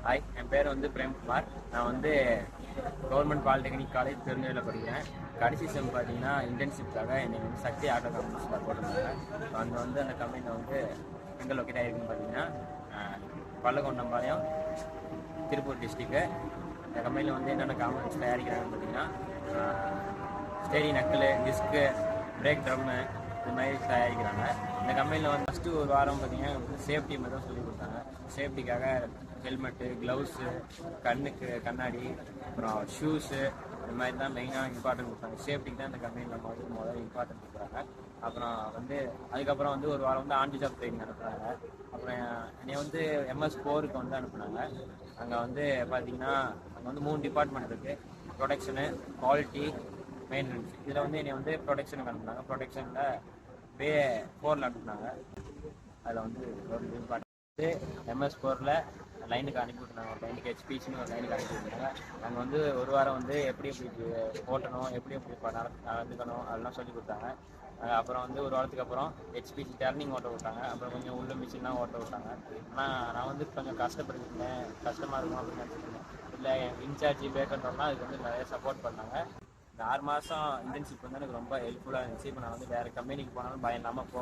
Hi, என் பேர் வந்து பிரேம்குமார். நான் வந்து கவர்மெண்ட் பாலிடெக்னிக் காலேஜ் பெருநெல்வேலியில் படிக்கிறேன். கடைசி செம் பார்த்தீங்கன்னா இன்டர்ன்ஷிப்காக என்னை வந்து சக்தி ஆட்டோ கம்பெனிஸில் போட்டிருந்தாங்க. அங்கே வந்து அந்த கம்பெனியில் வந்து எங்கே லொக்கேட் ஆகிருக்குன்னு பார்த்தீங்கன்னா பல்லகொண்டம்பாளையம், திருப்பூர் டிஸ்ட்ரிக்ட்டு. இந்த கம்பெனியில் வந்து என்னென்ன காம்பனன்ட்ஸ் தயாரிக்கிறாங்கன்னு பார்த்தீங்கன்னா ஸ்டேரி நக்கலு, டிஸ்க்கு, பிரேக் ட்ரம்மு இந்த மாதிரி தயாரிக்கிறாங்க. இந்த கம்பெனியில் வந்து ஃபஸ்ட்டு ஒரு வாரம் பார்த்தீங்கன்னா சேஃப்டி மட்டும் தான் சொல்லி கொடுத்தாங்க. சேஃப்டிக்காக ஹெல்மெட்டு, க்ளவுஸு, கண்ணுக்கு கண்ணாடி, அப்புறம் ஷூஸு இந்த மாதிரி தான் மெயினாக இம்பார்ட்டன்ட் கொடுத்தாங்க. சேஃப்டிக்கு தான் இந்த கம்பெனியில் முதல்ல இம்பார்ட்டன்ட் கொடுக்குறாங்க. அப்புறம் வந்து அதுக்கப்புறம் வந்து ஒரு வாரம் வந்து ஆன் தி ஜாப் ட்ரைனிங் அனுப்புகிறாங்க. அப்புறம் என்னை வந்து MS4க்கு வந்து அனுப்புனாங்க. அங்கே வந்து பார்த்தீங்கன்னா அங்கே வந்து 3 டிபார்ட்மெண்ட் இருக்குது: ப்ரொடக்ஷனு, குவாலிட்டி, மெயின்டெனன்ஸ். இதில் வந்து என்னை வந்து ப்ரொடக்ஷனுக்கு அனுப்புனாங்க. ப்ரொடக்ஷனில் Bay4ல் அனுப்புனாங்க. அதில் வந்து ஒரு டிபார்ட்மெண்ட் MS4ல் லைனுக்கு அனுப்பி விட்டுருந்தாங்க. ஒரு லைனுக்கு HPCன்னு ஒரு லைனுக்கு அனுப்பி விட்டுருந்தாங்க. அங்கே வந்து ஒரு வாரம் வந்து எப்படி ஓட்டணும், எப்படி நடந்துக்கணும் அதெல்லாம் சொல்லி கொடுத்தாங்க. அப்புறம் வந்து ஒரு வாரத்துக்கு அப்புறம் HPC டர்னிங் ஓட்ட விட்டாங்க. அப்புறம் கொஞ்சம் உள்ள மிஷின்லாம் ஓட்ட விட்டாங்க. ஆனால் நான் வந்து கொஞ்சம் கஷ்டப்பட்டுருந்தேன், கஷ்டமாக இருக்கும் அப்படின்னு நினச்சிருந்தேன். இல்லை, இன்சார்ஜ் பேக்கன்றோம்னா அதுக்கு வந்து நிறைய சப்போர்ட் பண்ணாங்க. இந்த 6 மாதம் இன்டர்ன்ஷிப் வந்து எனக்கு ரொம்ப ஹெல்ப்ஃபுல்லாக இருந்துச்சு. இப்போ நான் வந்து வேறு கம்பெனிக்கு போனாலும் பயம் இல்லாமல்